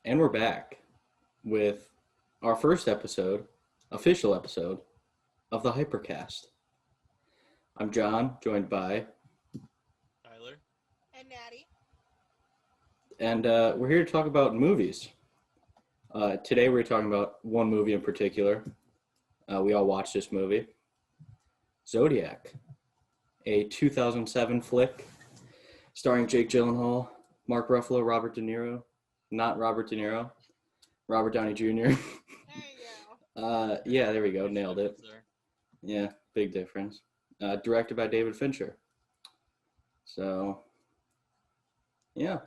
And we're back with our first episode, official episode, of the HyperCast. I'm John, joined by, Tyler. And Natty. and we're here to talk about movies. Today we're talking about one movie in particular. We all watched this movie, Zodiac, a 2007 flick starring Jake Gyllenhaal, Mark Ruffalo, Robert De Niro, not Robert De Niro, Robert Downey Jr. There you go. Yeah, there we go, Huge nailed it. difference there. Yeah, big difference. Directed by David Fincher. So, yeah.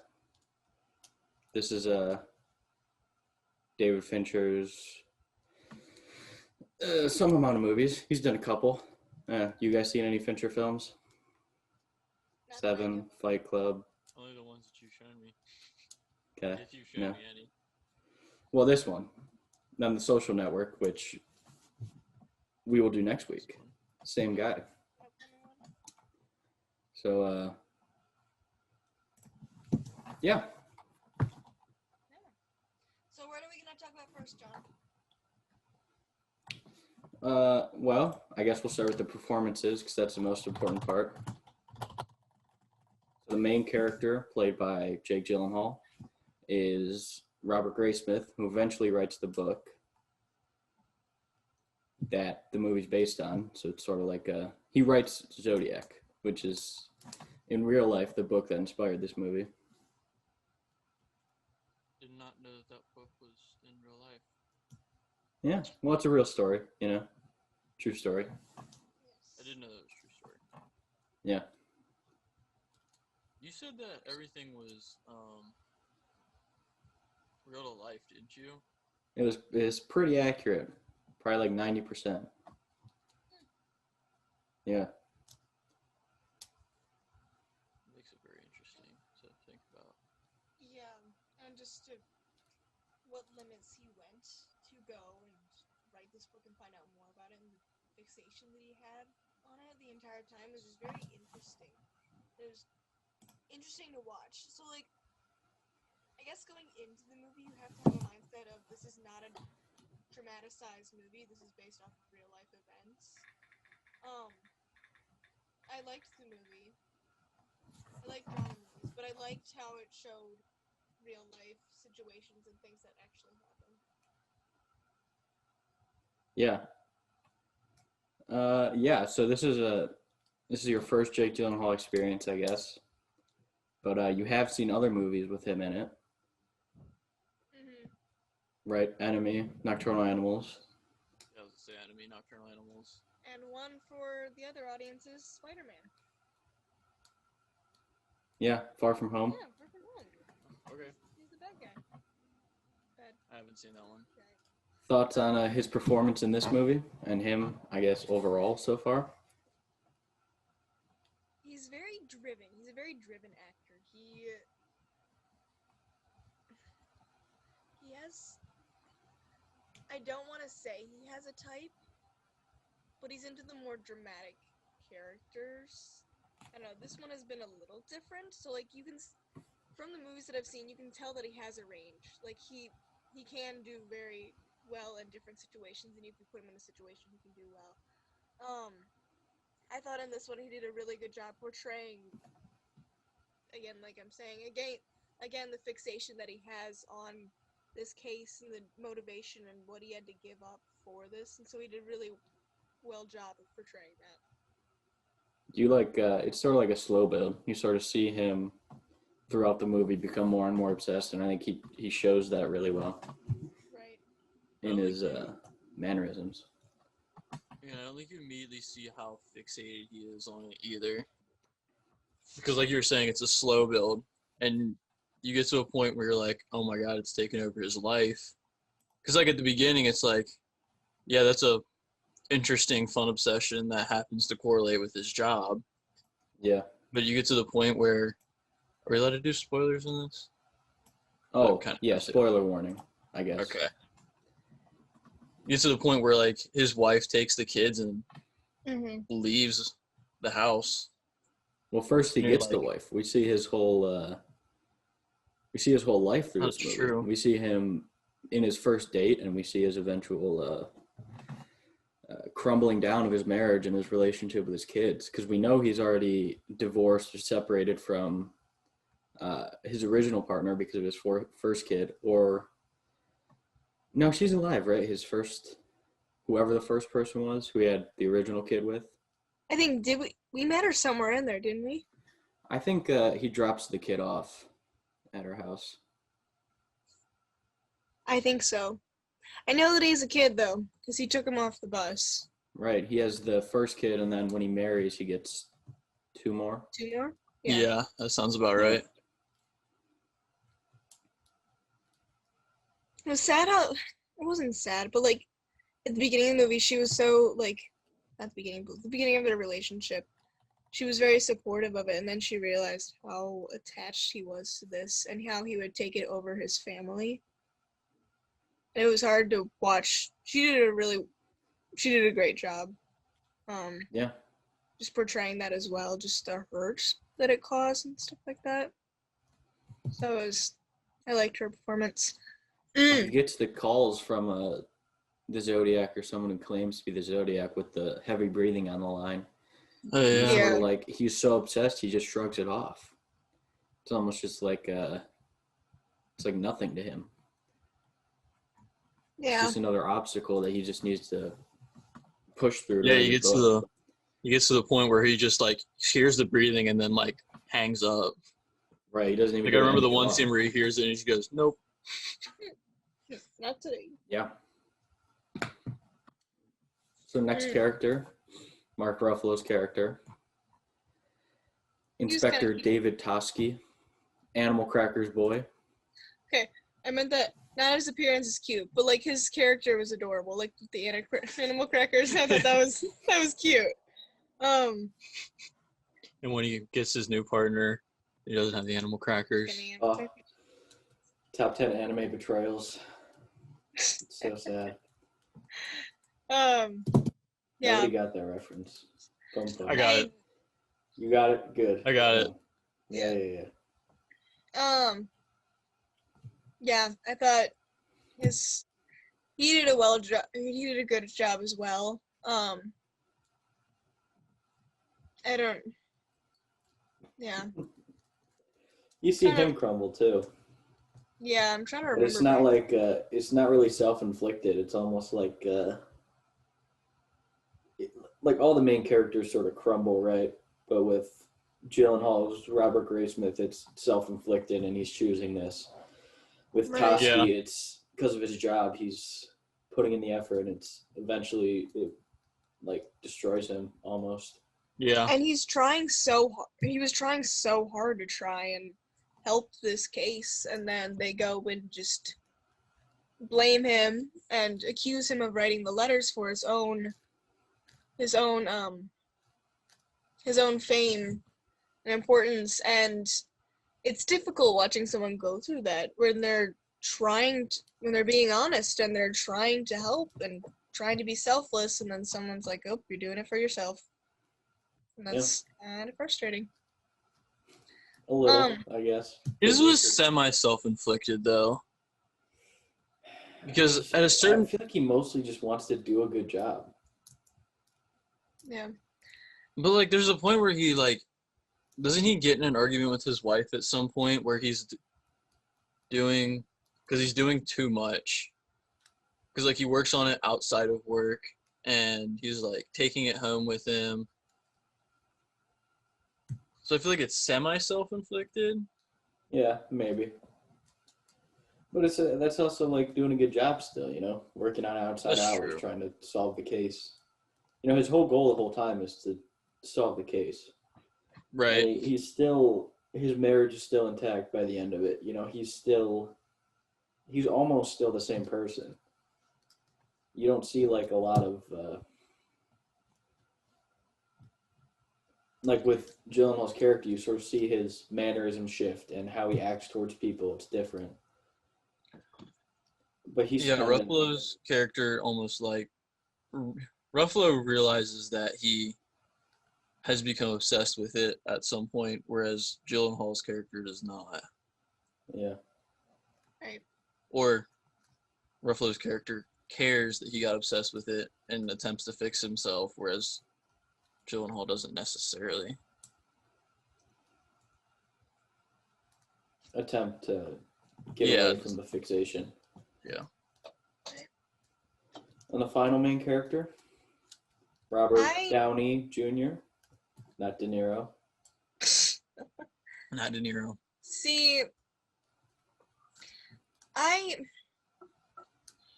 This is David Fincher's some amount of movies. He's done a couple. You guys seen any Fincher films? Not Seven, Fight Club. Only the ones that you've shown me. Okay. If you've shown Yeah. me any. Well, this one. Then The Social Network, which we will do next This week. one. Same guy. So, yeah. So what are we gonna talk about first, John? Well, I guess we'll start with the performances because that's the most important part. The main character, played by Jake Gyllenhaal, is Robert Graysmith, who eventually writes the book that the movie's based on. So it's sort of like he writes Zodiac, which is in real life the book that inspired this movie. Did not know that book was in real life. Yeah, well, it's a real story, true story. I didn't know that was a true story. Yeah. You said that everything was real to life, didn't you? It's pretty accurate, probably like 90%. Yeah. Makes it very interesting to think about. Yeah, and just to what limits he went to go and write this book and find out more about it, and the fixation that he had on it the entire time was just very interesting. It was interesting to watch. So like, I guess going into the movie, you have to have a mindset of this is not a dramatized movie. This is based off of real life events. I liked the movie. I like drama movies, but I liked how it showed real life situations and things that actually happen. Yeah. Yeah, so this is your first Jake Gyllenhaal experience, I guess. But you have seen other movies with him in it, Mm-hmm. right? Enemy, Nocturnal Animals. I was to say Enemy, Nocturnal Animals. And one for the other audiences, Spider-Man. Yeah, Far From Home. Yeah, Far From Home. Okay. He's the bad guy. Bad I haven't seen that one. guy. Thoughts on his performance in this movie and him, I guess, overall so far? He's very driven. He's a very driven actor. He has. I don't want to say he has a type, but he's into the more dramatic characters. I don't know. This one has been a little different. So like you can, from the movies that I've seen, you can tell that he has a range. Like he can do very well in different situations, and if you put him in a situation, he can do well. I thought in this one he did a really good job portraying, again, like I'm saying, again, the fixation that he has on this case and the motivation and what he had to give up for this, and so he did really well job of portraying that. Do you like, it's sort of like a slow build. You sort of see him throughout the movie become more and more obsessed, and I think he shows that really well Right. in his mannerisms. Yeah, I don't think you immediately see how fixated he is on it either. Because like you were saying, it's a slow build, and you get to a point where you're like, oh my god, it's taking over his life. Because like at the beginning, it's like, yeah, that's a interesting, fun obsession that happens to correlate with his job. Yeah. But you get to the point where, are we allowed to do spoilers in this? Oh, kind of yeah, messed it spoiler warning, I guess. Okay. You get to the point where like his wife takes the kids and leaves the house. Well, first he You're gets the like- wife. We see his whole We see his whole life through That's this movie. true. We see him in his first date, and we see his eventual crumbling down of his marriage and his relationship with his kids, because we know he's already divorced or separated from his original partner because of his first kid. Or no, she's alive, right? His first, whoever the first person was who he had the original kid with. I think we met her somewhere in there, didn't we? I think he drops the kid off at her house. I think so. I know that he's a kid though, because he took him off the bus. Right. He has the first kid, and then when he marries, he gets 2 more. 2 more? Yeah, that sounds about right. It was sad how it wasn't sad, but like at the beginning of the movie, she was so like not the beginning, but the beginning of their relationship, she was very supportive of it, and then she realized how attached he was to this and how he would take it over his family. And it was hard to watch. She did a great job. Yeah. Just portraying that as well, just the hurt that it caused and stuff like that. So I liked her performance. He gets the calls from the Zodiac, or someone who claims to be the Zodiac, with the heavy breathing on the line. Oh, He's yeah. sort of like, he's so obsessed, he just shrugs it off. It's almost just like it's like nothing to him. It's Yeah. just another obstacle that he just needs to push through. Yeah, he gets to the point where he just like hears the breathing and then like hangs up. Right, he doesn't even. Like I remember the one scene where he hears it and he just goes, "Nope." Not today. Yeah. So next character, Mark Ruffalo's character, Inspector kinda- David Toschi, Animal Crackers boy. I meant that not his appearance is cute, but like his character was adorable. Like the animal crackers, I thought that was cute. And when he gets his new partner, he doesn't have the animal crackers. Oh, top 10 anime betrayals. It's so sad. Yeah. Nobody got that reference. Bum, bum. I got it. You got it? Good. I got it. Yeah. Yeah, I thought he did a good job as well. Yeah. You see Kinda- him crumble too. Yeah, I'm trying to But remember. it's not like it's not really self-inflicted. It's almost like like all the main characters sort of crumble, right? But with Gyllenhaal's Robert Graysmith, it's self-inflicted, and he's choosing this. With Right. Toschi, Yeah. it's because of his job. He's putting in the effort, and it's eventually it like destroys him almost. Yeah. And he was trying so hard to try and help this case, and then they go and just blame him and accuse him of writing the letters for his own fame and importance. And it's difficult watching someone go through that when they're being honest and they're trying to help and trying to be selfless, and then someone's like, "Oh, you're doing it for yourself," and that's kind of frustrating. A little, I guess. His was semi-self-inflicted though, because at a certain I feel like he mostly just wants to do a good job. Yeah. But like, there's a point where he like, doesn't he get in an argument with his wife at some point where he's doing too much, because like he works on it outside of work and he's like taking it home with him. So I feel like it's semi self-inflicted. Yeah, maybe. But that's also like doing a good job still, you know, working on outside That's hours, true. trying to solve the case. You know, his whole goal the whole time is to solve the case. Right. And his marriage is still intact by the end of it. You know, he's almost still the same person. You don't see like a lot of, like with Gyllenhaal's character, you sort of see his mannerism shift and how he acts towards people. It's different. But he's Ruffalo's character almost like Ruffalo realizes that he has become obsessed with it at some point, whereas Gyllenhaal's character does not. Yeah. Or Ruffalo's character cares that he got obsessed with it and attempts to fix himself, whereas Gyllenhaal doesn't necessarily. Attempt to get Yeah. away from the fixation. Yeah. And the final main character, Robert I- Downey Jr., not De Niro. Not De Niro. See,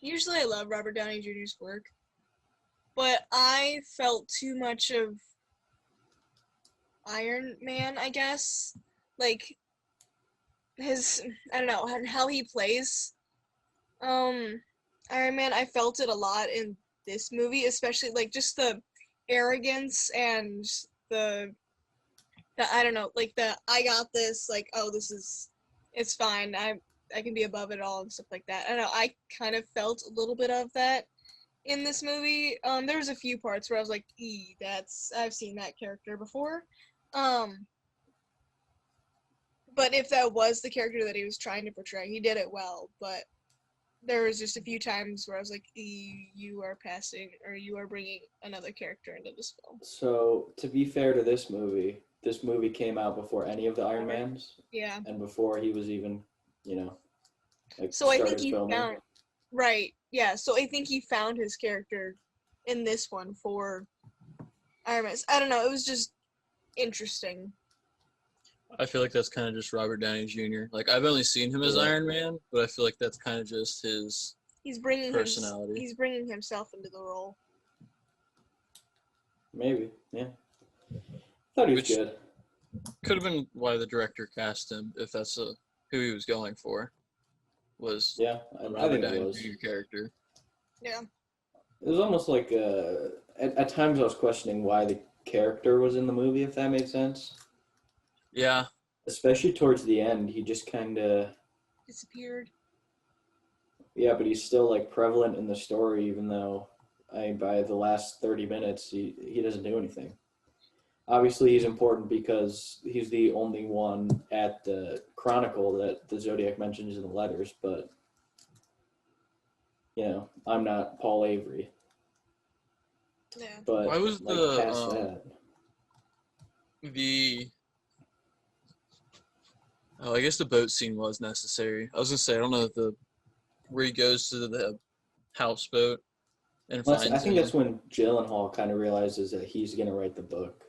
usually I love Robert Downey Jr.'s work, but I felt too much of Iron Man, I guess. Like his, I don't know, and how he plays Iron Man. I felt it a lot in this movie, especially like just the arrogance and the I don't know, like the I got this, like, oh, it's fine. I can be above it all and stuff like that. I don't know. I kind of felt a little bit of that in this movie. There was a few parts where I was like, I've seen that character before. But if that was the character that he was trying to portray, he did it well. But there was just a few times where I was like, you are bringing another character into this film. So, to be fair to this movie came out before any of the Iron Mans, Yeah. and before he was even, like, So I think started he filming. found right. Yeah. So I think he found his character in this one for Iron Man. I don't know. It was just interesting. I feel like that's kind of just Robert Downey Jr. Like, I've only seen him as Yeah. Iron Man, but I feel like that's kind of just his He's bringing personality. He's bringing himself into the role. Maybe, yeah. Thought he was Which- good. Could have been why the director cast him, if that's who he was going for, was Yeah, a I Robert think it Downey was. Jr. character. Yeah. It was almost like at times I was questioning why the character was in the movie, if that made sense. Yeah, Especially towards the end, he just kind of Disappeared. yeah, but he's still like prevalent in the story, even though by the last 30 minutes he doesn't do anything. Obviously, he's important because he's the only one at the Chronicle that the Zodiac mentions in the letters, but I'm not Paul Avery. Yeah. But Why was like past that. I guess the boat scene was necessary. I was gonna say I don't know if where he goes to the houseboat and Well, finds I think him. that's when Gyllenhaal kind of realizes that he's gonna write the book.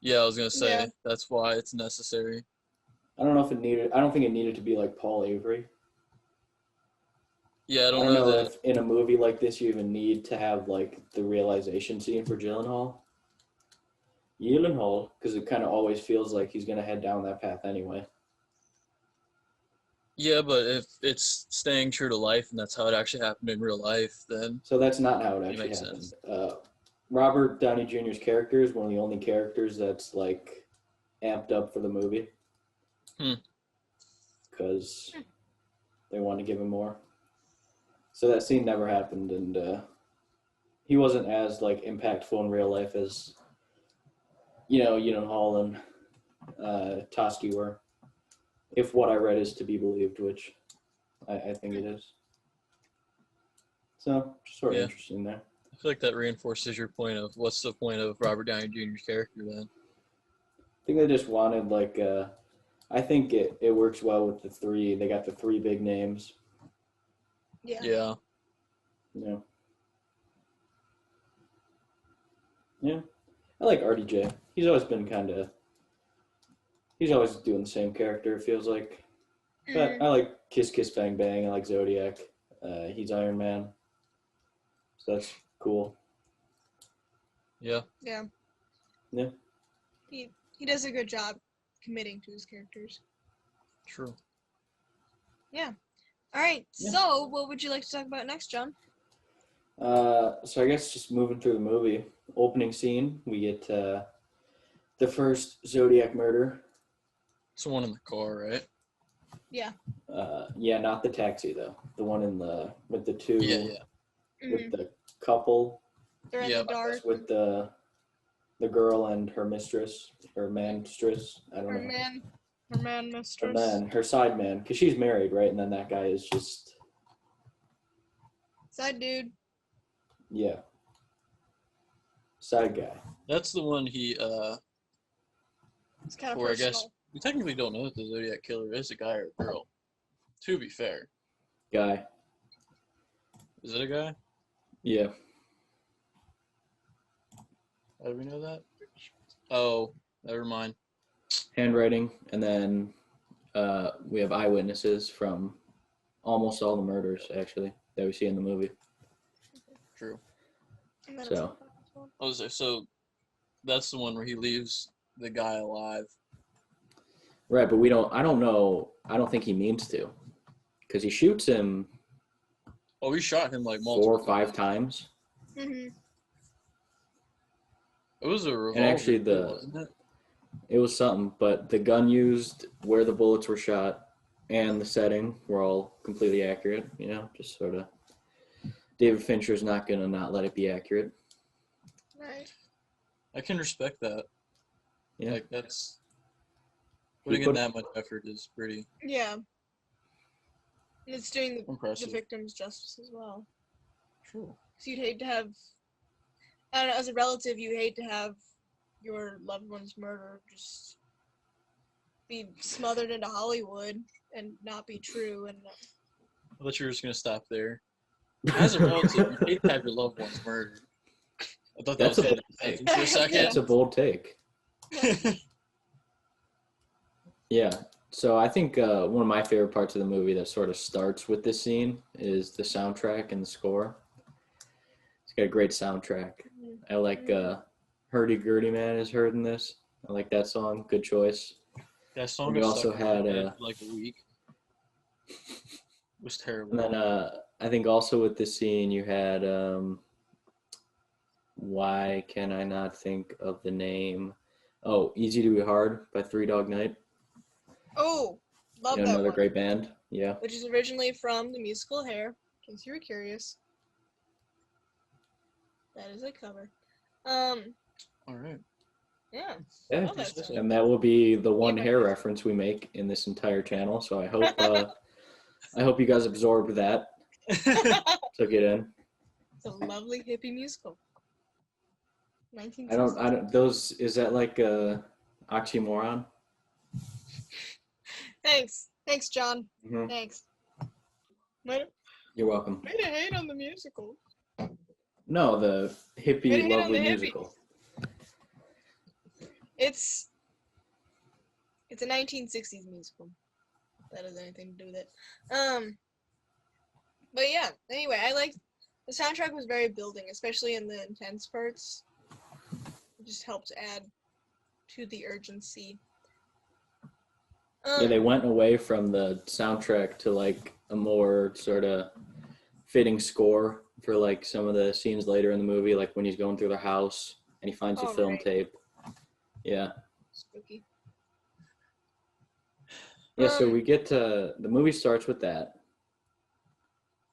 Yeah, I was gonna say Yeah. that's why it's necessary. I don't know if it needed. I don't think it needed to be like Paul Avery. Yeah, I I don't don't know that. if in a movie like this you even need to have like the realization scene for Gyllenhaal. Because it kind of always feels like he's gonna head down that path anyway. Yeah, but if it's staying true to life and that's how it actually happened in real life, then So that's not how it actually makes happened. sense. Robert Downey Jr.'s character is one of the only characters that's like amped up for the movie. Because they wanted to give him more. So that scene never happened, and he wasn't as like impactful in real life as Hall and Toski were. If what I read is to be believed, which I think it is. So just sort of Yeah. interesting there. I feel like that reinforces your point of what's the point of Robert Downey Jr.'s character then? I think they just wanted like I think it works well with the three. They got the three big names. Yeah. Yeah. Yeah. I like RDJ. He's always been he's always doing the same character, it feels like. But I like Kiss Kiss Bang Bang. I like Zodiac. He's Iron Man. So that's cool. Yeah. Yeah. Yeah. He does a good job committing to his characters. True. All right. Yeah. So, what would you like to talk about next, John? So I guess just moving through the movie. Opening scene, we get the first Zodiac murder. It's the one in the car, right? Yeah. Yeah, not the taxi though. The one with the two Yeah. with the couple. They're in Yeah, the dark. With the girl and her mistress, her manstress. I don't Or know. Her man Her mistress. man, her side man, because she's married, right? And then that guy is just, Side dude. yeah, side guy. That's the one It's kind of or I personal. guess we technically don't know if the Zodiac killer is a guy or a girl. To be fair. Guy. Is it a guy? Yeah. How do we know that? Oh, never mind. Handwriting, and then we have eyewitnesses from almost all the murders, actually, that we see in the movie. True. And then So. So that's the one where he leaves the guy alive. Right, but I don't think he means to. Because he shoots him Oh, we shot him like 4 multiple or 5 times. Mm-hmm. It was a revolver. And actually wasn't it? it was something, but the gun used, where the bullets were shot, and the setting were all completely accurate, just sort of. David Fincher's not going to not let it be accurate. Right. I can respect that. Yeah. Like that's putting in that much effort is pretty Yeah. And it's doing the impressive. victims justice as well. True. So you'd hate to have, I don't know, as a relative, you hate to have your loved one's murder just be smothered into Hollywood and not be true. And I thought you were just gonna stop there. As a relative, you hate to have your loved ones murdered. I thought that That's a was bold it take. for a second. That's a bold take. Yeah. So I think one of my favorite parts of the movie that sort of starts with this scene is the soundtrack and the score. It's got a great soundtrack. I like Hurdy Gurdy Man is heard in this. I like that song. Good choice. That song We was also stuck in my had, head for like a week. It was terrible. And then I think also with this scene you had why can I not think of the name? Oh, Easy to Be Hard by Three Dog Night. oh, love that Another one. great band. Yeah. Which is originally from the musical Hair, in case you were curious. That is a cover. All right. Yeah. Yeah. Love that song. And that will be the one Yeah, hair right. reference we make in this entire channel. So I hope you guys absorbed that, took it in. It's a lovely hippie musical. 1960s. I don't is that like a oxymoron? Thanks, John. Mm-hmm. Thanks. Way You're welcome. to hate on the musical. No, the Way to hippie hate on lovely the hippie. musical. It's a 1960s musical. If that has anything to do with it. But yeah. Anyway, I liked the soundtrack was very building, especially in the intense parts. It just helped add to the urgency. Yeah, they went away from the soundtrack to like a more sort of fitting score for like some of the scenes later in the movie, like when he's going through the house and he finds a Oh, film right. tape. Yeah. Spooky. Yeah, so we get to the movie starts with that.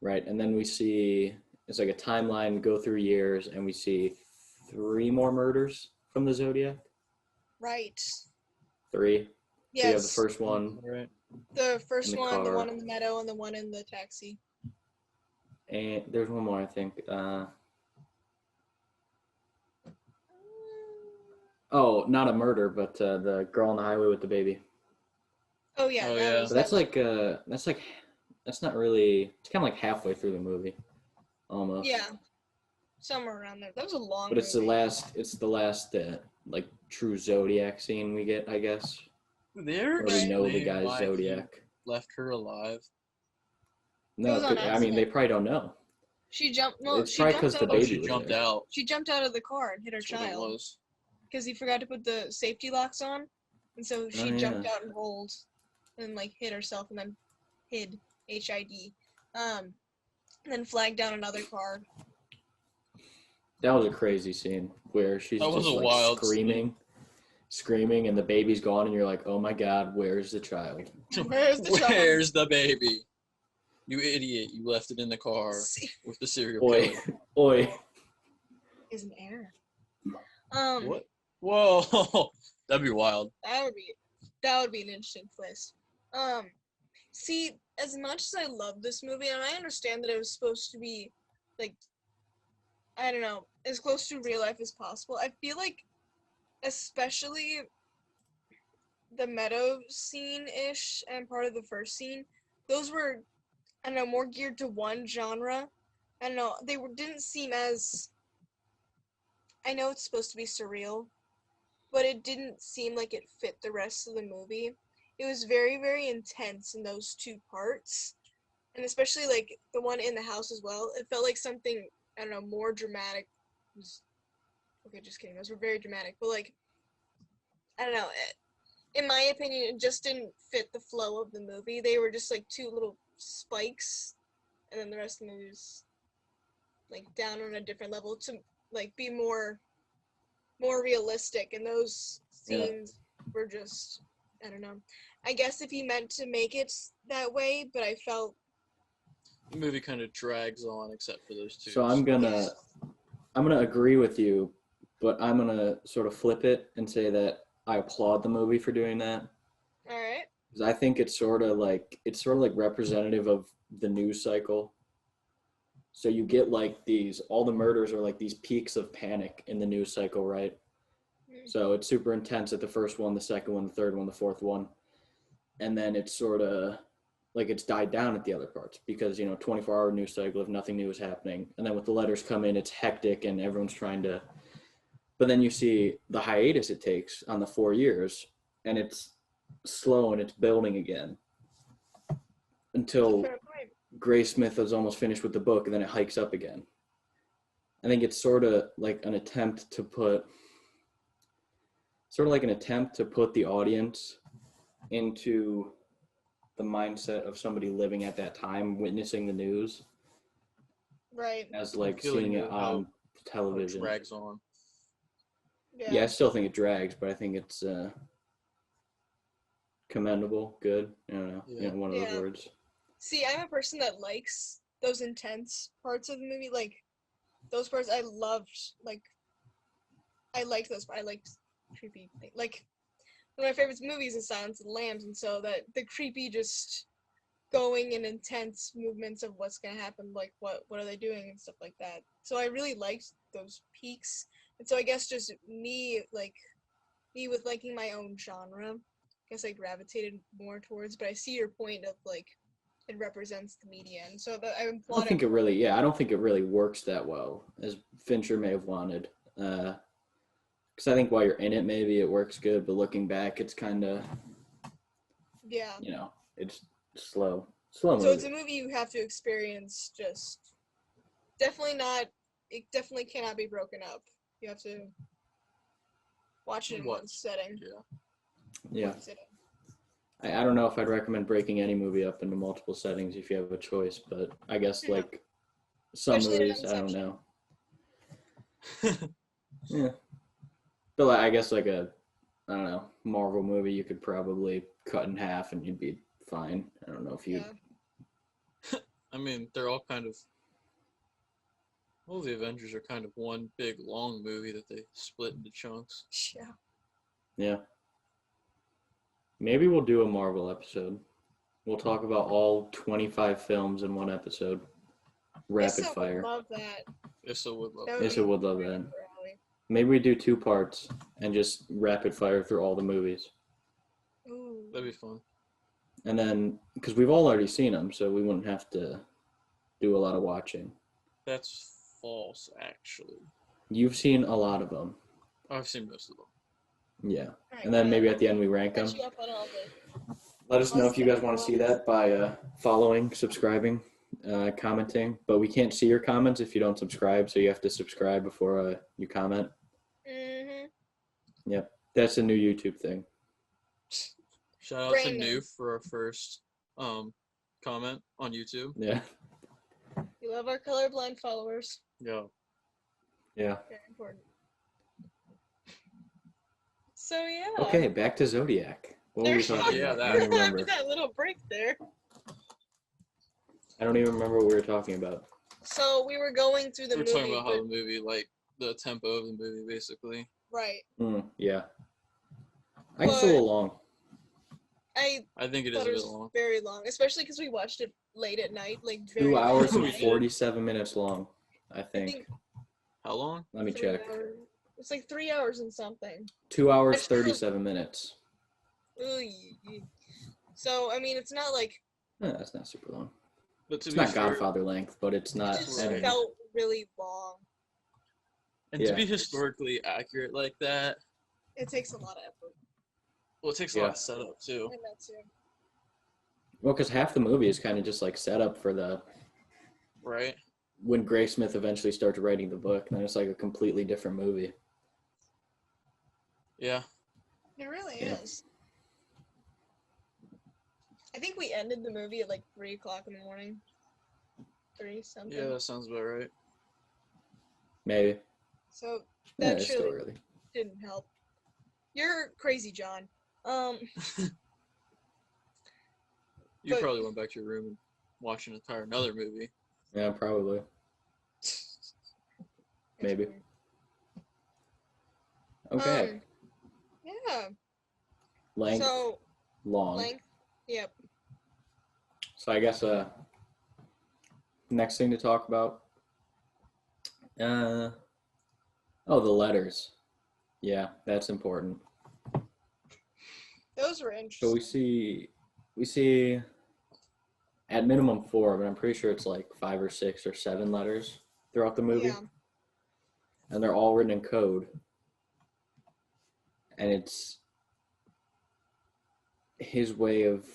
Right, and then we see it's like a timeline go through years and we see 3 more murders from the Zodiac. Right. 3. Yes. So you have the first one. Right. The first in the one, the car. one in the meadow, and the one in the taxi. And there's one more, I think. Oh, not a murder, but the girl on the highway with the baby. Oh yeah. Oh, that yeah. was- So that's not really. It's kind of like halfway through the movie, almost. Yeah. Somewhere around there. That was a long. But it's the movie. last. It's the last like true Zodiac scene we get, I guess. They ever Where we know the explain guy's why he Zodiac. left her alive. No, was on I mean they accident. probably don't know. She jumped. No, It's she probably jumped 'cause out. the Of Oh, baby she was jumped there. out. She jumped out of the car and hit her That's what it child was. because he forgot to put the safety locks on, and so she Oh, jumped yeah. out and rolled, and like hit herself and then hid HID, and then flagged down another car. That was a crazy scene where she's That was just a like wild screaming, and the baby's gone, and you're like, oh my god, where's the child? Where's the child? Where's the baby? You idiot! You left it in the car See, with the serial Oi, killer. oi. is an error. What? Whoa! That'd be wild. That would be That would be an interesting twist. See, as much as I love this movie, and I understand that it was supposed to be, like, I don't know, as close to real life as possible, I feel like, especially the meadow scene-ish and part of the first scene, those were, I don't know, more geared to one genre. I don't know, didn't seem as, I know it's supposed to be surreal, but it didn't seem like it fit the rest of the movie. It was very, very intense in those two parts, and especially like the one in the house as well. It felt like something, I don't know, more dramatic. Okay, just kidding. Those were very dramatic, but like, I don't know. In my opinion, it just didn't fit the flow of the movie. They were just like two little spikes, and then the rest of the movie was like down on a different level to like be more realistic, and those scenes were just, I don't know. I guess if he meant to make it that way, but I felt The movie kind of drags on, except for those two. So I'm gonna agree with you, but I'm gonna sort of flip it and say that I applaud the movie for doing that. all right. 'Cause I think it's sort of like representative of the news cycle. So you get like all the murders are like these peaks of panic in the news cycle, right? So it's super intense at the first one, the second one, the third one, the fourth one. And then it's sort of like it's died down at the other parts because, 24-hour news cycle if nothing new is happening. And then with the letters come in, it's hectic and everyone's trying to. But then you see the hiatus it takes on the 4 years, and it's slow and it's building again until Fair point. Graysmith is almost finished with the book, and then it hikes up again. I think it's sort of like an attempt to put the audience into the mindset of somebody living at that time, witnessing the news, Right. as like Feeling seeing it how on television. It drags on. Yeah, I still think it drags, but I think it's commendable, good. I don't know, Yeah. one of those Yeah. words. See, I'm a person that likes those intense parts of the movie. Like, those parts I loved. Like, I liked those. I liked creepy. Like, one of my favorite movies is Silence of the Lambs, and so that the creepy, just going and intense movements of what's gonna happen, like what are they doing and stuff like that. So I really liked those peaks, and so I guess just me with liking my own genre, I guess I gravitated more towards. But I see your point of like it represents the media, and so that I I don't applaud think it. it really, I don't think it really works that well as Fincher may have wanted. Because I think while you're in it, maybe it works good, but looking back, it's kind of, Yeah. it's slow So movie. it's a movie you have to experience. Just definitely not. It definitely cannot be broken up. You have to watch it in one setting. Yeah. Yeah. I don't know if I'd recommend breaking any movie up into multiple settings if you have a choice, but I guess Yeah. like some Especially in movies, I don't Inception. know. Yeah. But like, I guess like I don't know, Marvel movie you could probably cut in half and you'd be fine. I don't know if you. Yeah. I mean, they're all kind of. Well, the Avengers are kind of one big long movie that they split into chunks. Yeah. Yeah. Maybe we'll do a Marvel episode. We'll talk about all 25 films in one episode. Rapid Issa fire. would love that. Issa would love That that. Issa would love right that. up her alley. Maybe we do 2 parts and just rapid fire through all the movies. Ooh. That'd be fun. And then, because we've all already seen them, so we wouldn't have to do a lot of watching. That's false, actually. You've seen a lot of them. I've seen most of them. Yeah. Alright, And then well, maybe at the end we rank them. catch you up on all the. Let us know if you guys want to see that by following, subscribing, commenting. But we can't see your comments if you don't subscribe, so you have to subscribe before you comment. Mm-hmm. Yep. That's a new YouTube thing. Shout out to Brand new. New for our first comment on YouTube. Yeah. We love our colorblind followers. Yeah. Yeah. Very important. So yeah. Okay, back to Zodiac. What were we talking Yeah, about? that- I don't even remember. After that little break there. I don't even remember what we were talking about. So we were going through the We're movie. talking about how the movie, like, the tempo of the movie, basically. Right. Yeah. I can follow along. I I think it is thought a it bit was long. very long, especially because we watched it late at night, like 2 very late hours at and We night. did. 47 minutes long, I I think. think How long? Let me 3 check. hours. It's like 3 hours and something. 2 hours, That's true. 37 minutes. Ooh, so I mean, it's not like That's not super long. But to It's be not fair, Godfather length, but it's it not just editing. felt really long. and Yeah. to be historically accurate like that, It takes a lot of effort. well, it takes a Yeah. lot of setup too. And that's it. Well, because half the movie is kind of just like set up for the Right? when Graysmith eventually starts writing the book, and then it's like a completely different movie. Yeah. It really Yeah. is. I think we ended the movie at like 3 o'clock in the morning. 3 something. Yeah, that sounds about right. Maybe. So Yeah, that it's still surely early. didn't help. You're crazy, John. You But- probably went back to your room and watched another movie. Yeah, probably. it's Maybe. weird. Okay. Yeah. Length, So long. length. Yep. So I guess next thing to talk about. The letters. Yeah, that's important. Those were So interesting. we see at minimum 4, but I'm pretty sure it's like 5 or 6 or 7 letters throughout the movie. Yeah. And they're all written in code. And it's his way of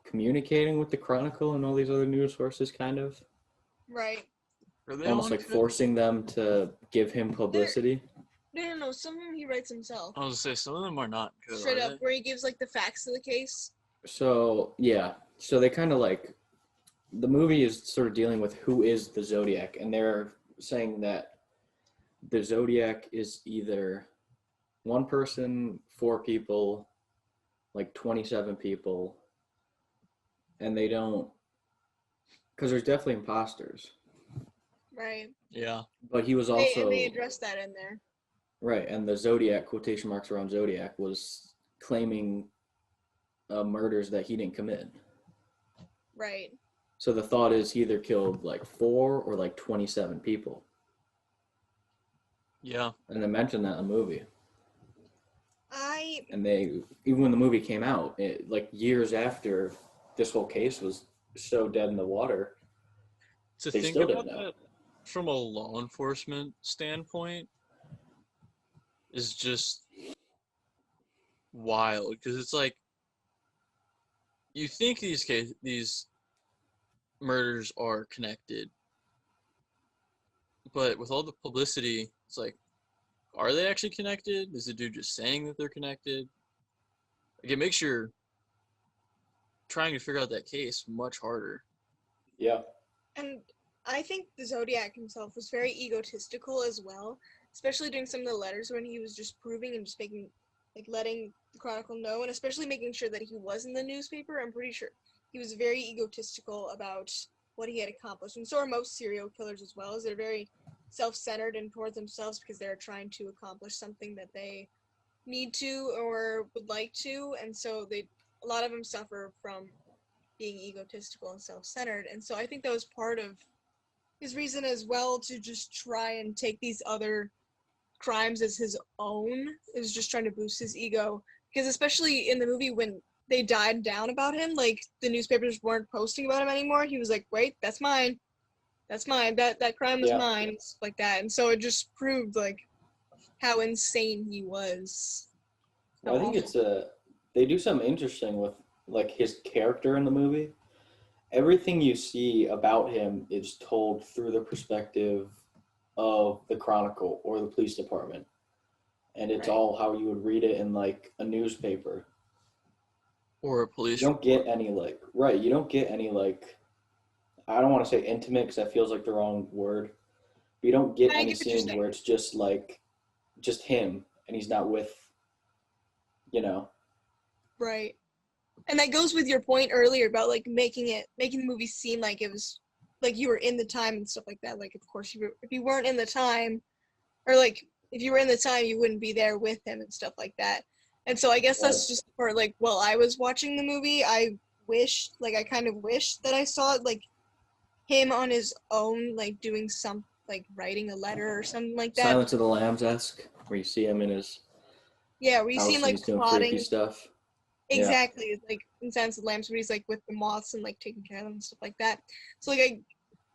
communicating with the Chronicle and all these other news sources, kind of. Right. Are they Almost all like in code? forcing them to give him publicity. No. Some of them he writes himself. I was gonna say some of them are not in code. Straight are up, they? where he gives like the facts of the case. So, yeah. So they kind of like, the movie is sort of dealing with who is the Zodiac, and they're saying that the Zodiac is either one person, 4 people, like 27 people, and they don't, because there's definitely imposters. Right. Yeah. But he was also, They address that in there. right, and the Zodiac, quotation marks around Zodiac, was claiming murders that he didn't commit. Right. So the thought is he either killed like 4 or like 27 people. Yeah. And they mentioned that in the movie. I And they, even when the movie came out, like years after this whole case was so dead in the water, To They think still about didn't know. that from a law enforcement standpoint is just wild because it's like you think these murders are connected, but with all the publicity, it's like, are they actually connected? Is the dude just saying that they're connected? Like, it makes your trying to figure out that case much harder. yeah. and I think the Zodiac himself was very egotistical as well, especially during some of the letters when he was just proving and just making, like, letting the Chronicle know, and especially making sure that he was in the newspaper. I'm pretty sure he was very egotistical about what he had accomplished, and so are most serial killers as well. Is they're very self-centered and towards themselves because they're trying to accomplish something that they need to or would like to, and so a lot of them suffer from being egotistical and self-centered, and so I think that was part of his reason as well to just try and take these other crimes as his own, is just trying to boost his ego, because especially in the movie when they died down about him, like the newspapers weren't posting about him anymore, he was like, wait, that's mine, that crime was Yeah. mine, stuff like that, and so it just proved like how insane he was. Well, I think it's they do something interesting with like his character in the movie. Everything you see about him is told through the perspective of the Chronicle or the police department. And it's Right. all how you would read it in like a newspaper. Or a police You don't get any like, right, you don't get any like, I don't want to say intimate because that feels like the wrong word. But you don't get I any get what you're scenes saying. where it's just like, just him and he's not with, you know. Right. And that goes with your point earlier about like making the movie seem like it was like you were in the time and stuff like that. Like, of course, if you weren't in the time, or like if you were in the time, you wouldn't be there with him and stuff like that. And so I guess that's Right. just the part, like, while I was watching the movie, I kind of wished that I saw, like, him on his own, like, doing some, like, writing a letter or something like that. Silence of the Lambs-esque, where you see him in his Yeah, where you see house him, and like, he's doing creepy plotting. stuff. Yeah. Exactly, like, in Silence of the Lambs, where he's, like, with the moths and, like, taking care of them and stuff like that. So, like,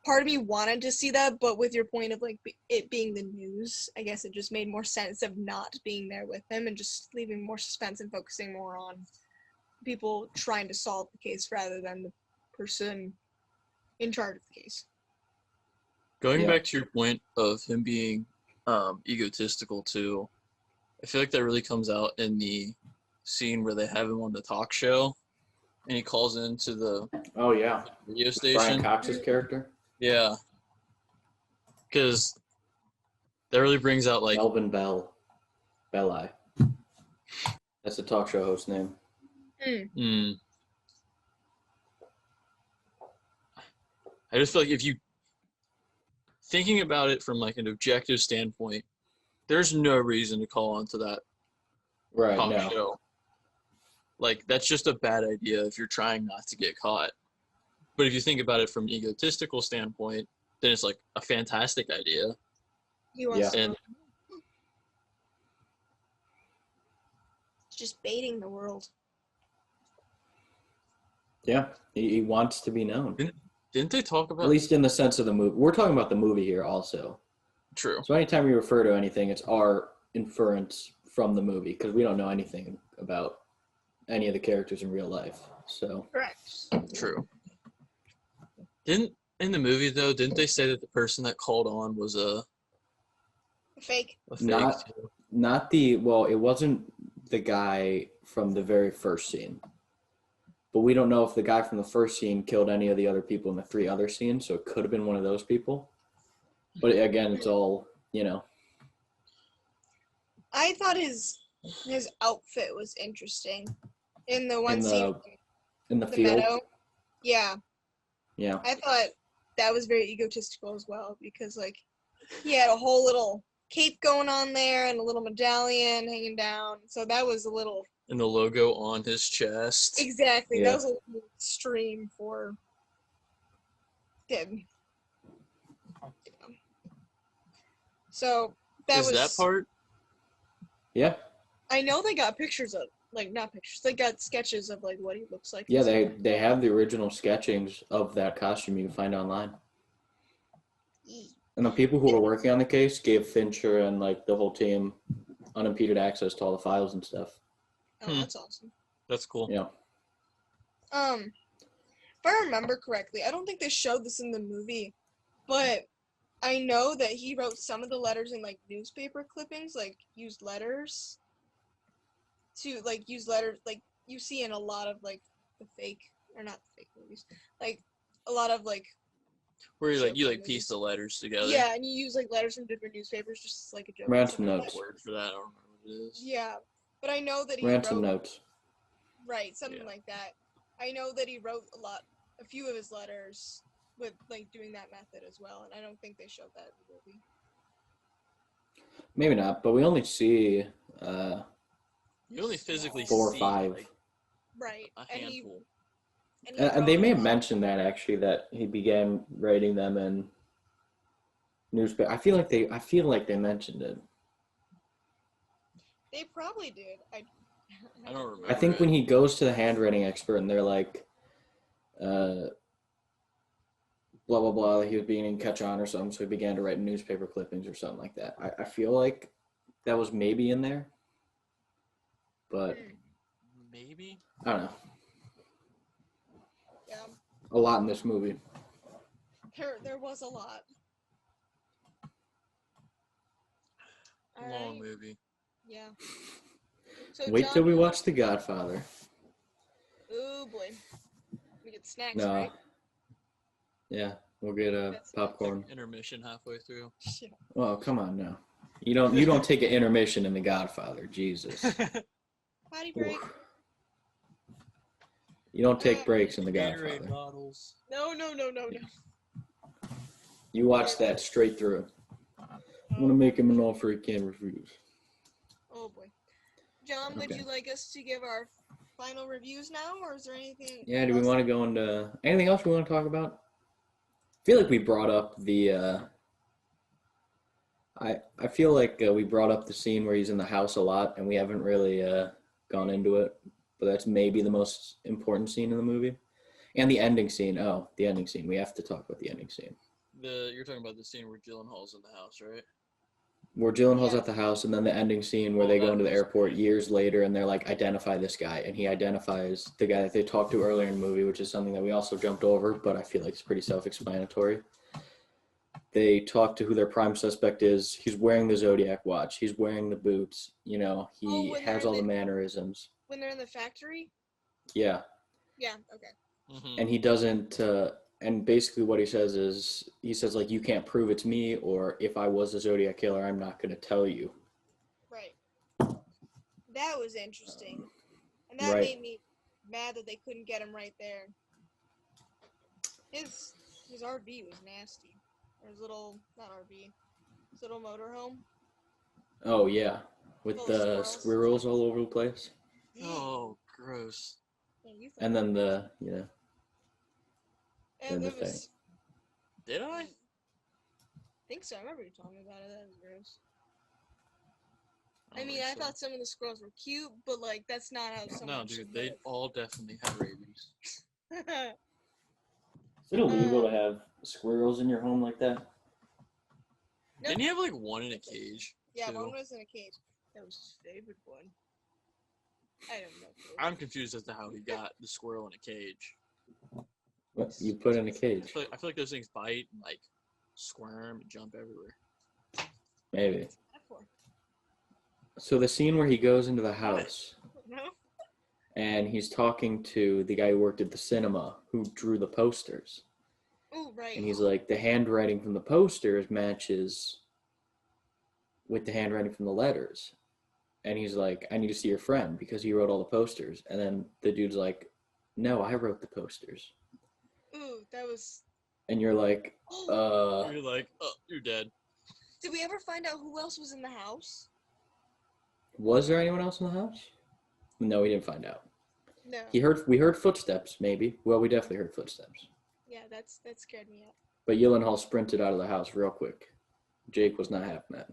part of me wanted to see that, but with your point of, like, it being the news, I guess it just made more sense of not being there with him and just leaving more suspense and focusing more on people trying to solve the case rather than the person in charge of the case. Going Yeah. back to your point of him being egotistical too, I feel like that really comes out in the scene where they have him on the talk show, and he calls into the Oh yeah. radio Brian station. Cox's character, Yeah, because that really brings out like Melvin Belli. That's the talk show host name. I just feel like if you thinking about it from like an objective standpoint, there's no reason to call onto that Right. talk No. show. Like that's just a bad idea if you're trying not to get caught. But if you think about it from an egotistical standpoint, then it's like a fantastic idea. He wants to And know. It's just baiting the world. Yeah. He wants to be known. didn't they talk At about least in the sense of the movie. We're talking about the movie here also. True. So anytime you refer to anything, it's our inference from the movie because we don't know anything about any of the characters in real life. So Correct. True. In the movie though, didn't they say that the person that called on was a Fake. fake Not- too? not the it wasn't the guy from the very first scene. But we don't know if the guy from the first scene killed any of the other people in the 3 other scenes, so it could have been one of those people. But again, it's all, I thought his outfit was interesting. In the one in scene the the field. meadow. Yeah. Yeah. I thought that was very egotistical as well because like he had a whole little cape going on there and a little medallion hanging down. So that was a little And the logo on his chest. exactly. Yeah. That was a little extreme for him. Yeah. So Is that part? Yeah. I know they got pictures of not pictures. They got sketches of like what he looks like. Yeah, they have the original sketchings of that costume you can find online. And the people who were working on the case gave Fincher and like the whole team unimpeded access to all the files and stuff. Oh, that's awesome. That's cool. Yeah. If I remember correctly, I don't think they showed this in the movie, but I know that he wrote some of the letters in like newspaper clippings, like used letters like you see in a lot of like the fake or not the fake movies, like a lot of like Where you joke like movies. piece the letters together. Yeah, and you use like letters from different newspapers just as, like a joke. Ransom Like notes. that. Word for that, I don't remember what it is. Yeah, but I know that he Ransom wrote notes. right something Yeah. like that. I know that he wrote a few of his letters with like doing that method as well, and I don't think they showed that in the movie. Maybe not, but we only see You only physically 4 or see 5. like Right, a and handful. And they wrote may a have lot. mentioned that actually that he began writing them in newspaper. I feel like they mentioned it. They probably did. I don't remember. I think when he goes to the handwriting expert and they're like, blah blah blah, he was beginning to catch on or something, so he began to write newspaper clippings or something like that. I feel like that was maybe in there, but Maybe. I don't know. Yeah, A lot in this movie. there was a lot. Long Alright, movie. yeah. So Wait John, till we watch The Godfather. oh boy, we get snacks, No. right? Yeah, we'll get popcorn. Intermission halfway through. Shit. Oh, come on now. You don't take an intermission in The Godfather, Jesus. Potty break. Oof. You don't take breaks in The Gatorade Godfather. bottles. No. You watch that straight through. I'm gonna make him an offer he can't refuse. Oh boy. John, would Okay. you like us to give our final reviews now, or is there anything? Yeah, do we else? want to go into anything else we want to talk about? I feel like we brought up the I feel like we brought up the scene where he's in the house a lot, and we haven't really gone into it. But that's maybe the most important scene in the movie, and the ending scene. Oh, the ending scene. We have to talk about the ending scene You're talking about the scene where Gyllenhaal's in the house, right? where Gyllenhaal's Yeah. at the house, and then the ending scene where Oh, they go that into the was airport great. years later, and they're like, identify this guy, and he identifies the guy that they talked to earlier in the movie, which is something that we also jumped over, but I feel like it's pretty self-explanatory. They talk to who their prime suspect is. He's wearing the Zodiac watch. He's wearing the boots. You know, Oh, he when they're has in all the the mannerisms. when they're in the factory. Yeah, Yeah. Okay. Mm-hmm. and he doesn't. And basically, what he says is, he says like, "You can't prove it's me," or "If I was a Zodiac killer, I'm not going to tell you." Right. That was interesting, and that Right. made me mad that they couldn't get him right there. His RV was nasty. Or his little not RV, his little motorhome. Oh yeah, with Full of the squirrels. squirrels all over the place, Oh, gross. Yeah, you thought and then that then the was- thing. Did I? I think so. I remember you talking about it. That was gross. I don't mean, think I so. thought some of the squirrels were cute, but like that's not how someone No, dude, should they live. all definitely have rabies. Is it illegal to have squirrels in your home like that? Nope. Didn't he have like one in a cage? Yeah, too? one was in a cage. That was his favorite one. I don't know. I'm confused as to how he got the squirrel in a cage. What you put in a cage? I feel like those things bite and like squirm and jump everywhere. Maybe. What's that for? So the scene where he goes into the house No. and he's talking to the guy who worked at the cinema who drew the posters, Oh right. and he's like, the handwriting from the posters matches with the handwriting from the letters, and he's like, I need to see your friend because he wrote all the posters, and then the dude's like, no, I wrote the posters, Ooh, that was. and you're like, You're like, oh, you're dead. Did we ever find out who else was in the house? was there anyone else in the house? No, we didn't find out. No. We heard footsteps, maybe. Well, we definitely heard footsteps. Yeah, that scared me up. But Gyllenhaal sprinted out of the house real quick. Jake was not having that.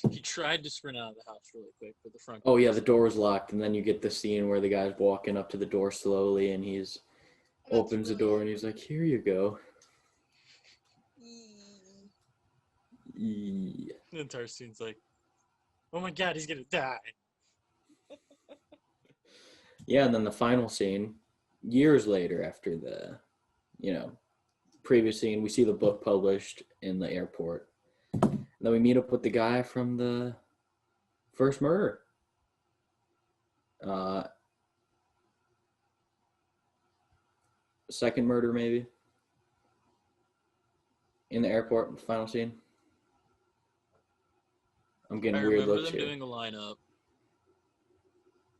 He tried to sprint out of the house really quick, but the front. Oh yeah, the door was locked, and then you get the scene where the guy's walking up to the door slowly, and he's That's opens the really door, and he's like, "Here you go." Eee. Yeah. The entire scene's like, oh my god, he's gonna die. Yeah, and then the final scene, years later after the, previous scene, we see the book published in the airport. And then we meet up with the guy from the first murder. Second murder, maybe. In the airport, final scene. I'm I getting weird remember looks them here. doing a lineup.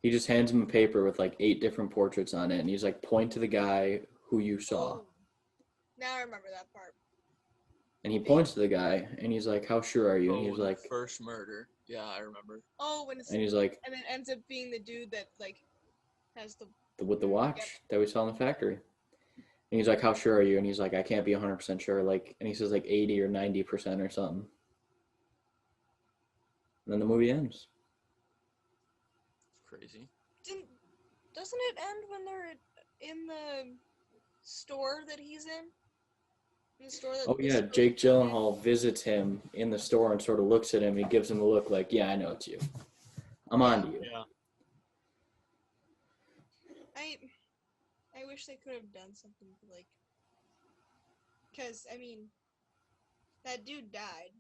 He just hands him a paper with like 8 different portraits on it, and he's like, point to the guy who you saw. Oh. Now I remember that part. And he points to the guy, and he's like, how sure are you? And Oh, he's the like, first murder. Yeah, I remember. Oh, when it's and he's like, and it ends up being the dude that like has the. with the watch that we saw in the factory. And he's like, how sure are you? And he's like, I can't be 100% sure. Like, and he says like 80 or 90% or something. And then the movie ends. It's crazy. Doesn't it end when they're in the store that he's in? In the store that Oh they yeah, supposed Jake to be in? Gyllenhaal visits him in the store and sort of looks at him. He gives him a look like, yeah, I know it's you. I'm on to you. Yeah. I wish they could have done something like, because I mean, that dude died,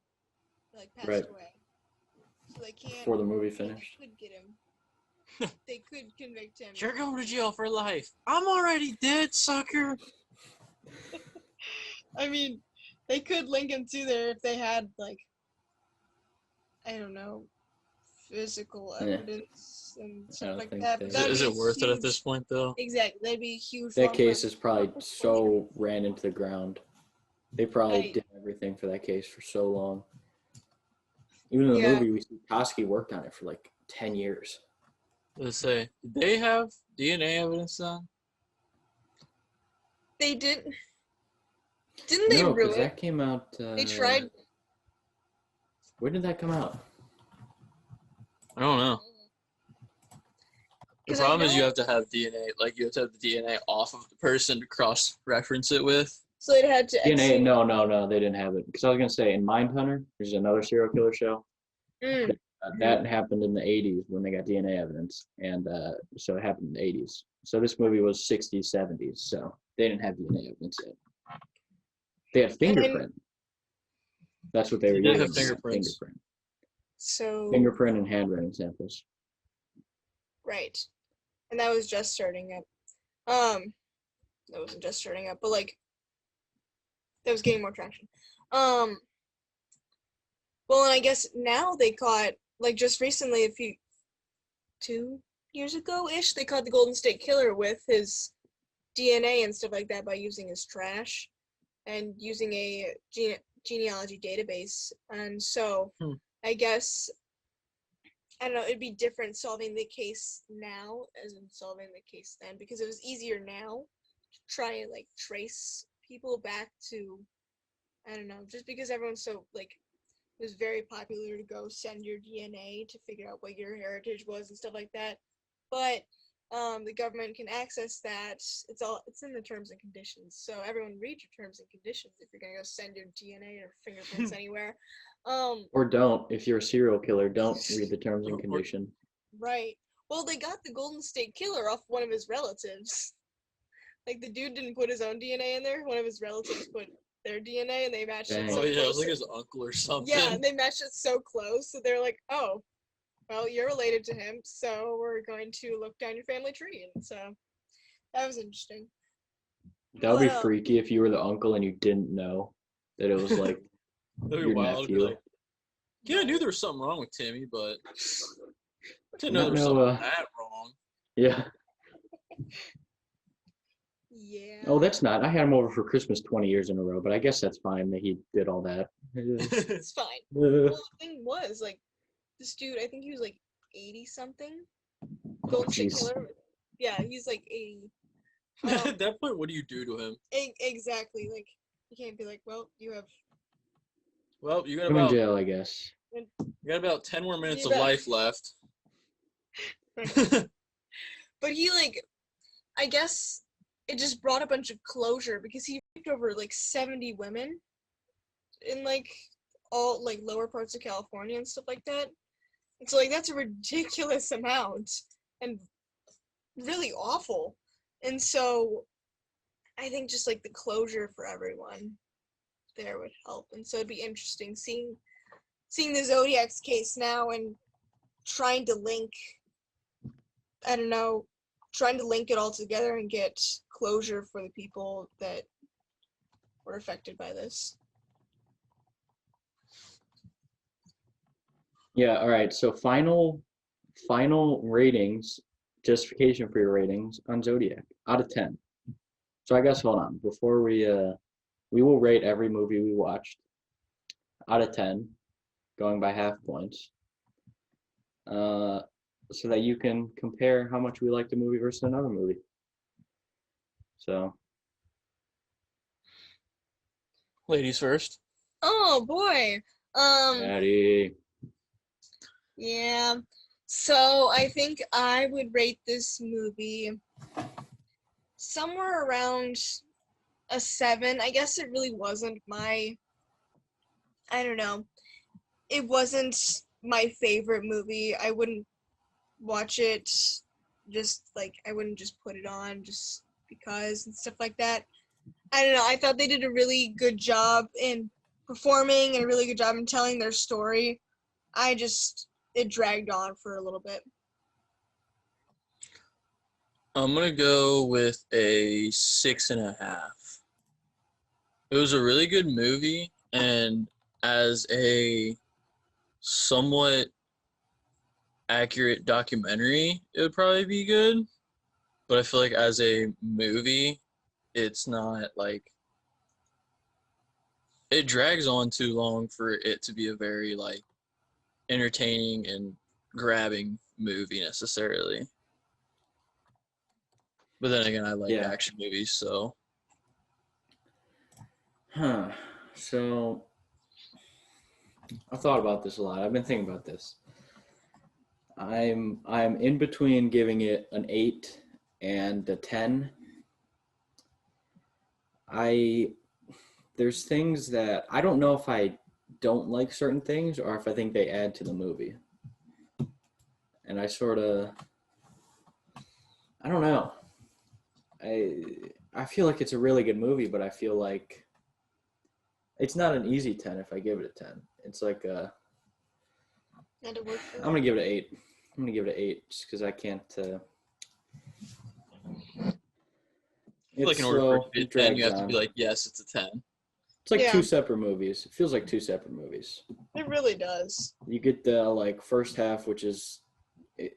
like passed Right. away, so they can't. Before the movie They finished. could get him. They could convict him. You're going to jail for life. I'm already dead, sucker. I mean, they could link him to there if they had like, I don't know, physical Yeah. evidence and I stuff don't like think that. they- But Is that'd is be it worth it at huge- this point, though? Exactly, that'd be a huge. That long case run. is probably so ran into the ground. They probably Right. did everything for that case for so long. Even in the Yeah. movie, we see Koski worked on it for like 10 years. Let's say, did they have DNA evidence then? They didn't. Didn't they No, because ruin it? that came out. They tried. When did that come out? I don't know. The 'Cause I problem is you know- have to have DNA, like you have to have the DNA off of the person to cross-reference it with. So it had to. DNA? No, they didn't have it. Because I was gonna say in Mindhunter, there's another serial killer show. Mm. That happened in the 80s when they got DNA evidence, and so it happened in the 80s. So this movie was 60s, 70s, so they didn't have DNA evidence yet. They had fingerprint. That's what they were They did using. have fingerprints. So Fingerprint and handwriting samples. right, and that was just starting up. That wasn't just starting up, but like that was getting more traction. Well, and I guess now they caught like just recently, 2 years ago ish, they caught the Golden State Killer with his DNA and stuff like that by using his trash and using a genealogy database. And so I guess I don't know, it'd be different solving the case now as in solving the case then, because it was easier now to try and like trace people back to, I don't know, just because everyone's so like, it was very popular to go send your DNA to figure out what your heritage was and stuff like that. But the government can access that. It's in the terms and conditions. So everyone read your terms and conditions if you're gonna go send your DNA or fingerprints anywhere. Or don't. If you're a serial killer, don't read the terms and condition. Right. Well, they got the Golden State Killer off one of his relatives. Like the dude didn't put his own DNA in there. One of his relatives put their DNA, and they matched it. Dang. So Oh yeah, it was close. like his uncle or something. Yeah, and they matched it so close, so they're like, oh, well, you're related to him, so we're going to look down your family tree. And so that was interesting. That would be Well, freaky if you were the uncle and you didn't know that it was like That'd be your wild. It'd be nephew. like, yeah, I knew there was something wrong with Timmy, but I didn't know Not there was know, something that wrong. Yeah. yeah. Oh, that's not. I had him over for Christmas 20 years in a row, but I guess that's fine that he did all that. It's fine. Well, the thing was, like, this dude, I think he was like 80 something. Golden State jeez. Killer. Yeah, he's like 80. At that point, what do you do to him? Exactly. Like, you can't be like, well, you have. Well, you got Put him in about jail, I guess. 10 more minutes You of got- life left. But he, like, I guess it just brought a bunch of closure because he raped over like 70 women in like all like lower parts of California and stuff like that. And so like that's a ridiculous amount and really awful. And so I think just like the closure for everyone there would help. And so it'd be interesting seeing the Zodiac's case now and trying to link, I don't know, trying to link it all together and get closure for the people that were affected by this. Yeah, all right. So final ratings, justification for your ratings on Zodiac out of 10. So I guess hold on. Before we will rate every movie we watched out of 10, going by half points. So that you can compare how much we like the movie versus another movie. So Ladies first. Oh boy. Natie. Yeah. So I think I would rate this movie somewhere around a 7. I guess it really wasn't I don't know. It wasn't my favorite movie. I wouldn't watch it I wouldn't just put it on just because and stuff like that. I don't know. I thought they did a really good job in performing and a really good job in telling their story. It dragged on for a little bit. I'm gonna go with a 6.5. It was a really good movie, and as a somewhat accurate documentary, it would probably be good. But I feel like as a movie, it's not like it drags on too long for it to be a very like entertaining and grabbing movie necessarily. But then again, I like Yeah. action movies, so So I thought about this a lot. I've been thinking about this. I'm in between giving it an 8 and a 10. There's things that I don't know if I don't like certain things or if I think they add to the movie. And I don't know. I feel like it's a really good movie, but I feel like it's not an easy 10 if I give it a 10. It's like Had to work for I'm it. going to give it an 8. I'm going to give it an 8 just because I can't. I feel It's like in order for it to slow. be a It 10, you drags have to on. be like, yes, it's a 10. It's like Yeah. two separate movies. It feels like two separate movies. It really does. You get the like first half, which is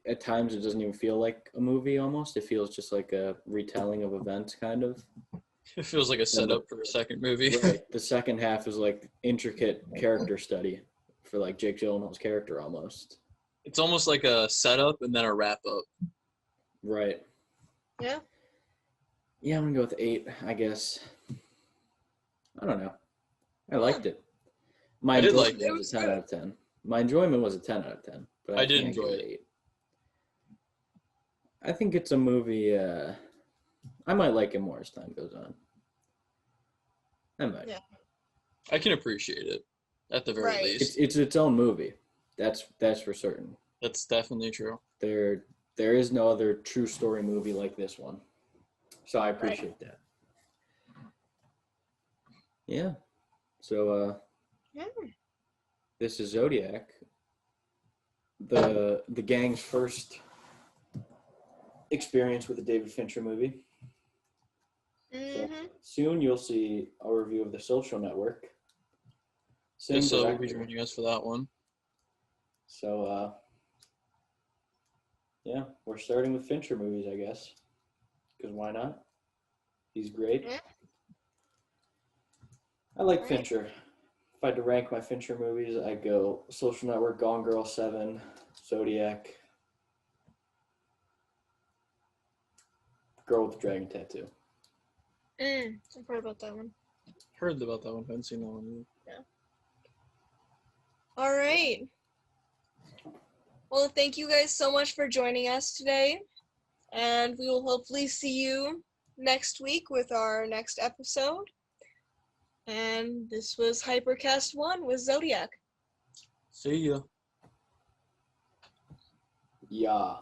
at times it doesn't even feel like a movie almost. It feels just like a retelling of events kind of. It feels like a setup for a second movie. Right. The second half is like intricate character study for like Jake Gyllenhaal's character almost. It's almost like a setup and then a wrap up. Right. Yeah. Yeah, I'm gonna go with 8, I guess. I don't know. I liked it. My I did like enjoyment it. was It a 10 was out of 10. My enjoyment was a 10 out of 10. But I did can't enjoy give it. 8. I think it's a movie. I might like it more as time goes on. I might. Yeah. I can appreciate it, at the very Right. least. It's its own movie. That's for certain. That's definitely true. There is no other true story movie like this one. So I appreciate that. Yeah. So Yeah. this is Zodiac. The gang's first experience with a David Fincher movie. So Mm-hmm. soon you'll see a review of The Social Network. Same Just so will be director. joining us for that one. So yeah, we're starting with Fincher movies, I guess. Because why not? He's great. Yeah. I like Right. Fincher. If I had to rank my Fincher movies, I'd go Social Network, Gone Girl 7, Zodiac, Girl with the Dragon Tattoo. I've heard about that one. Heard about that one, haven't seen that one. All right. Well, thank you guys so much for joining us today. And we will hopefully see you next week with our next episode. And this was HyperCast 1 with Zodiac. See ya. Yeah.